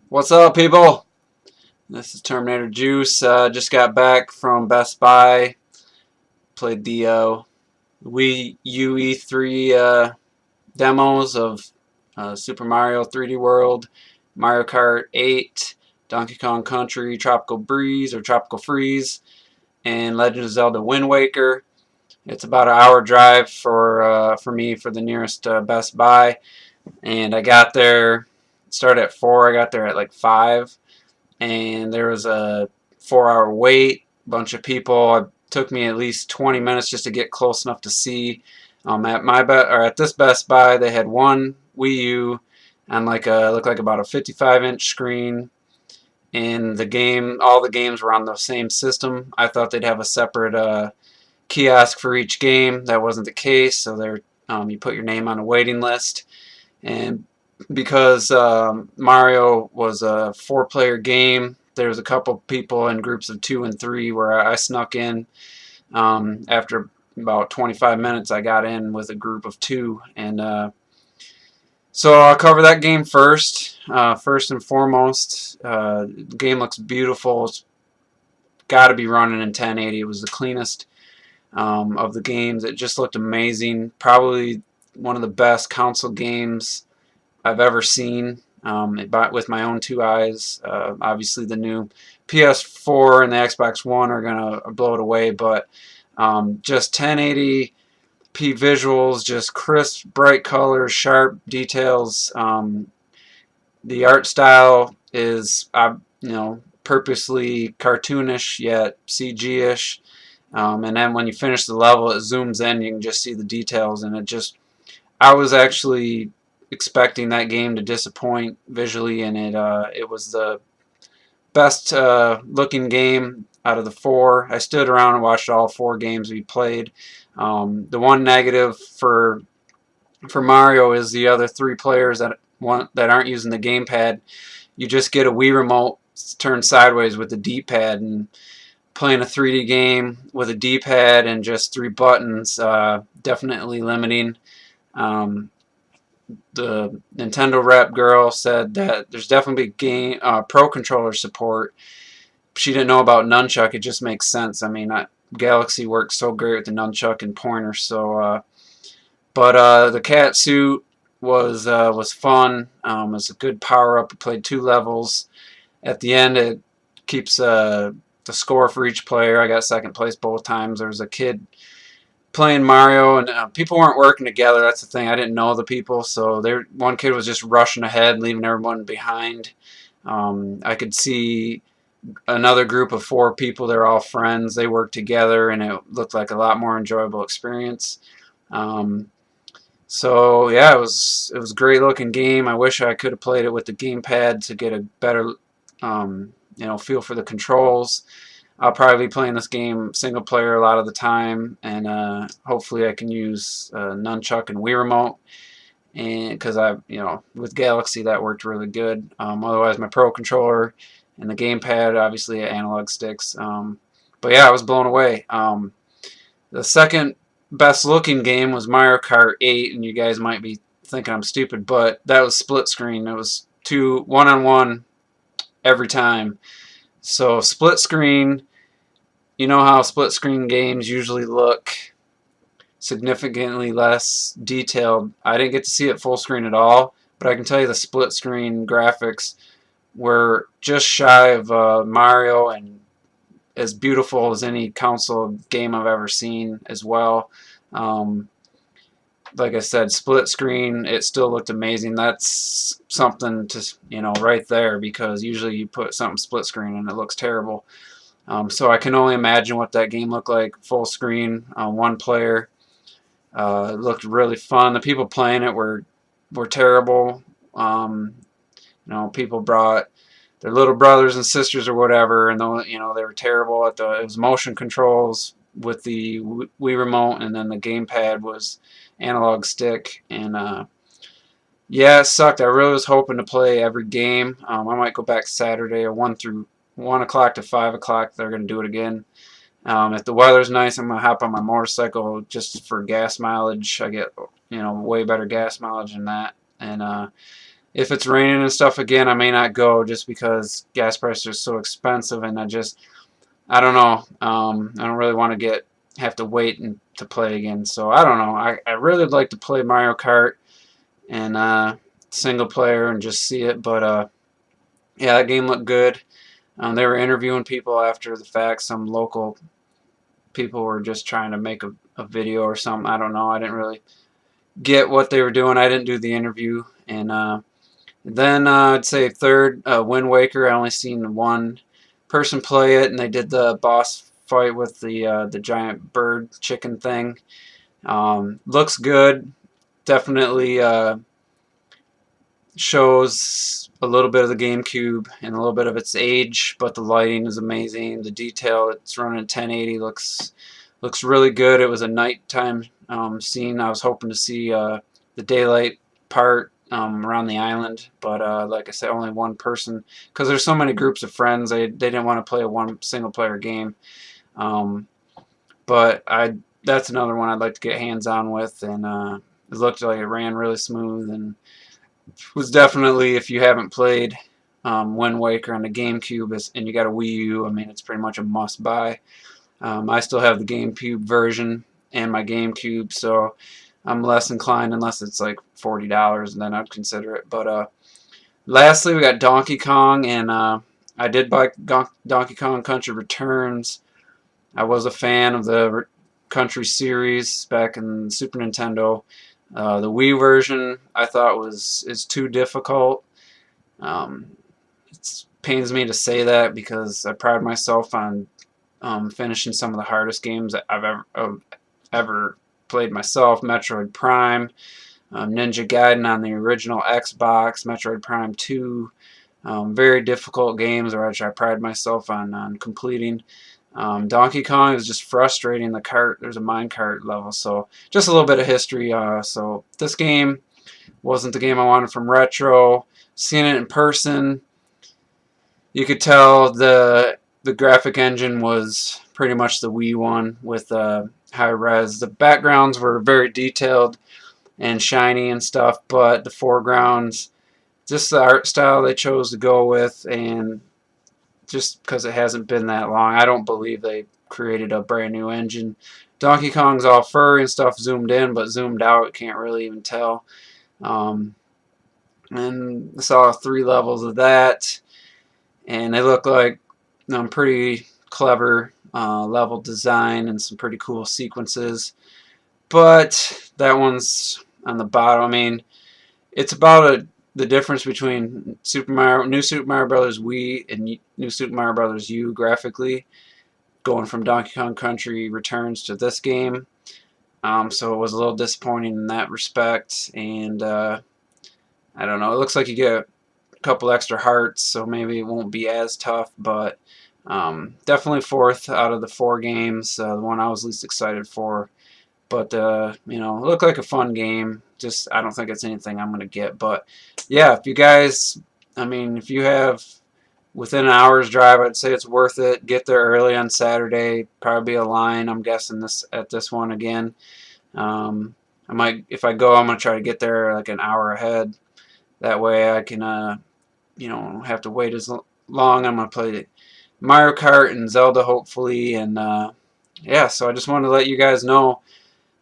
What's up, people? This is Terminator Juice. Just got back from Best Buy. Played the Wii U E3 demos of Super Mario 3D World, Mario Kart 8, Donkey Kong Country, Tropical Breeze or Tropical Freeze, and Legend of Zelda Wind Waker. It's about an hour drive for me for the nearest Best Buy, and I got there. Started at 4. I got there at like 5. And there was a 4-hour wait. Bunch of people. It took me at least 20 minutes just to get close enough to see. At this Best Buy, they had one Wii U on looked like about a 55-inch screen. And all the games were on the same system. I thought they'd have a separate kiosk for each game. That wasn't the case. So you put your name on a waiting list. And because Mario was a 4-player game, there was a couple people in groups of 2 and 3 where I snuck in. After about 25 minutes, I got in with a group of 2, and so I'll cover that game first. First and foremost, the game looks beautiful. It's got to be running in 1080. It was the cleanest of the games. It just looked amazing. Probably one of the best console games I've ever seen with my own 2 eyes. Obviously, the new PS4 and the Xbox One are going to blow it away, but just 1080p visuals, just crisp, bright colors, sharp details. The art style is, purposely cartoonish yet CG-ish. And then when you finish the level, it zooms in. You can just see the details, and I was actually expecting that game to disappoint visually, and it was the best looking game out of the 4. I stood around and watched all 4 games we played. The one negative for Mario is the other 3 players that aren't using the gamepad. You just get a Wii remote turned sideways with the D-pad, and playing a 3D game with a D-pad and just 3 buttons definitely limiting. The Nintendo rep girl said that there's definitely pro controller support. She didn't know about nunchuck. It just makes sense. I mean, Galaxy works so great with the nunchuck and pointer. So, but the cat suit was fun. It was a good power up. We played 2 levels. At the end, it keeps the score for each player. I got second place both times. There was a kid playing Mario, and people weren't working together. That's the thing. I didn't know the people, so one kid was just rushing ahead, leaving everyone behind. I could see another group of 4 people. They're all friends. They worked together, and it looked like a lot more enjoyable experience. So yeah, it was a great looking game. I wish I could have played it with the gamepad to get a better feel for the controls. I'll probably be playing this game single player a lot of the time, and hopefully I can use nunchuck and Wii remote, and because with Galaxy that worked really good. Otherwise, my Pro controller and the gamepad, obviously analog sticks. But yeah, I was blown away. The second best looking game was Mario Kart 8, and you guys might be thinking I'm stupid, but that was split screen. It was 1-on-1 every time. So split screen, you know how split screen games usually look significantly less detailed. I didn't get to see it full screen at all, but I can tell you the split screen graphics were just shy of Mario, and as beautiful as any console game I've ever seen as well. Like I said, split screen, it still looked amazing. That's something to, right there, because usually you put something split screen and it looks terrible. So I can only imagine what that game looked like full screen, 1 player. It looked really fun. The people playing it were terrible. People brought their little brothers and sisters or whatever, and they were terrible at it was motion controls with the Wii remote, and then the gamepad was analog stick, and yeah, it sucked. I really was hoping to play every game. I might go back Saturday, or 1 o'clock to 5 o'clock. They're going to do it again. If the weather's nice, I'm going to hop on my motorcycle just for gas mileage. I get way better gas mileage than that. And if it's raining and stuff again, I may not go just because gas prices are so expensive, and I don't know. I don't really want to have to wait to play again. So I don't know. I really would like to play Mario Kart and single player and just see it, but yeah, that game looked good. They were interviewing people after the fact. Some local people were just trying to make a video or something. I don't know. I didn't really get what they were doing. I didn't do the interview. And then I'd say third, Wind Waker. I only seen one person play it, and they did the boss fight with the giant bird chicken thing. Looks good. Definitely shows a little bit of the GameCube and a little bit of its age, but the lighting is amazing. The detail, it's running at 1080, looks really good. It was a nighttime scene. I was hoping to see the daylight part around the island, but like I said, only one person, because there's so many groups of friends. They didn't want to play a one single player game, but that's another one I'd like to get hands on with, and it looked like it ran really smooth, and was definitely, if you haven't played Wind Waker on the GameCube and you got a Wii U, I mean, it's pretty much a must buy. I still have the GameCube version and my GameCube, so I'm less inclined, unless it's like $40, and then I'd consider it. But lastly, we got Donkey Kong, and I did buy Donkey Kong Country Returns. I was a fan of the Country series back in Super Nintendo. The Wii version I thought is too difficult. It pains me to say that because I pride myself on finishing some of the hardest games that I've ever played myself. Metroid Prime, Ninja Gaiden on the original Xbox, Metroid Prime 2. Very difficult games which I pride myself on completing. Donkey Kong is just frustrating. There's a minecart level, so just a little bit of history. So this game wasn't the game I wanted from Retro. Seeing it in person, you could tell the graphic engine was pretty much the Wii one with high res. The backgrounds were very detailed and shiny and stuff, but the foregrounds, just the art style they chose to go with, and just because it hasn't been that long, I don't believe they created a brand new engine. Donkey Kong's all furry and stuff zoomed in, but zoomed out, can't really even tell. And I saw 3 levels of that, and they look like pretty clever level design and some pretty cool sequences. But that one's on the bottom. I mean, it's about the difference between New Super Mario Brothers Wii and New Super Mario Brothers U graphically, going from Donkey Kong Country Returns to this game. So it was a little disappointing in that respect, and I don't know. It looks like you get a couple extra hearts, so maybe it won't be as tough, but definitely fourth out of the 4 games, the one I was least excited for. But you know, it looked like a fun game. Just I don't think it's anything I'm gonna get. But yeah, if you guys, I mean, if you have within an hour's drive, I'd say it's worth it. Get there early on Saturday. Probably be a line, I'm guessing, at this one again. I might, if I go, I'm gonna try to get there like an hour ahead. That way I can you know, have to wait as long. I'm gonna play Mario Kart and Zelda hopefully, and yeah. So I just wanted to let you guys know.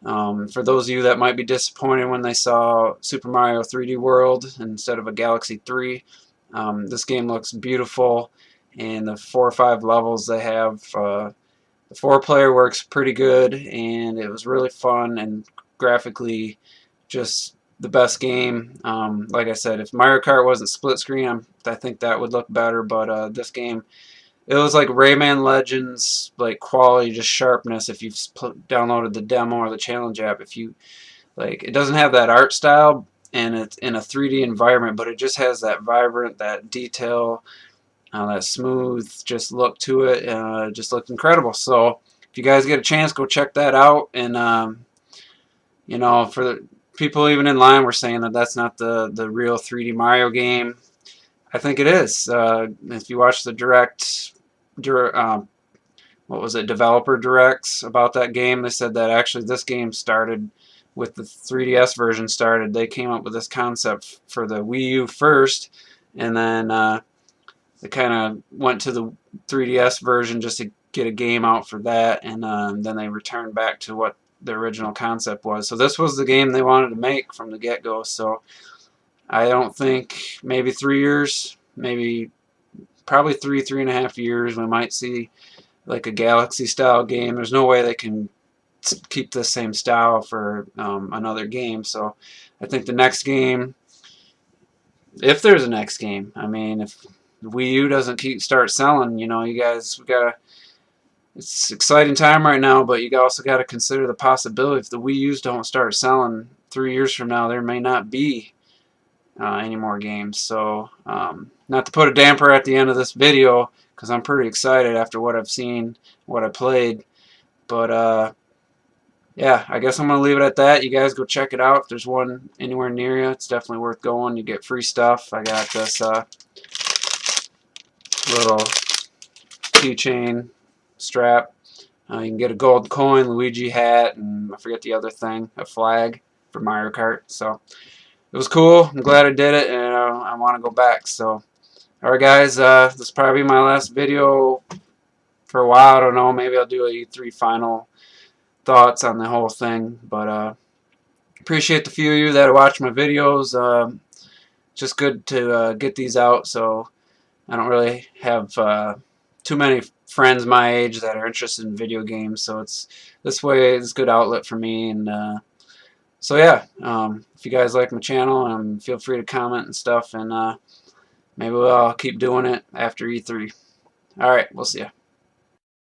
For those of you that might be disappointed when they saw Super Mario 3D World instead of a Galaxy 3, this game looks beautiful, and the 4 or 5 levels they have, the 4-player works pretty good, and it was really fun and graphically just the best game. Like I said, if Mario Kart wasn't split screen, I think that would look better, but this game, it was like Rayman Legends, like quality, just sharpness. If you've downloaded the demo or the challenge app, if you like, it doesn't have that art style, and it's in a 3D environment, but it just has that vibrant, that detail, that smooth, just look to it. Just looked incredible. So if you guys get a chance, go check that out. And you know, for the people even in line were saying that that's not the real 3D Mario game. I think it is. If you watch the what was it, developer directs about that game, they said that actually this game started with the 3DS version started. They came up with this concept for the Wii U first, and then they kind of went to the 3DS version just to get a game out for that, and then they returned back to what the original concept was. So this was the game they wanted to make from the get-go. So I don't think, maybe 3 years, maybe probably 3.5 years, we might see like a Galaxy style game. There's no way they can keep the same style for another game. So I think the next game, if there's a next game, I mean, if Wii U doesn't start selling, you know, you guys, we gotta, it's an exciting time right now, but you also got to consider the possibility if the Wii U's don't start selling 3 years from now, there may not be any more games. So not to put a damper at the end of this video, because I'm pretty excited after what I've seen, what I played, but yeah, I guess I'm going to leave it at that. You guys go check it out. If there's one anywhere near you, it's definitely worth going. You get free stuff. I got this little keychain strap. You can get a gold coin, Luigi hat, and I forget the other thing, a flag for Mario Kart. So it was cool. I'm glad I did it, and I want to go back. So, alright guys, this will probably be my last video for a while. I don't know, maybe I'll do a E3 final thoughts on the whole thing, but appreciate the few of you that watch my videos. Just good to get these out, so I don't really have too many friends my age that are interested in video games, so it's this way it's a good outlet for me. And so yeah, if you guys like my channel, feel free to comment and stuff, and maybe I'll keep doing it after E3. Alright, we'll see ya.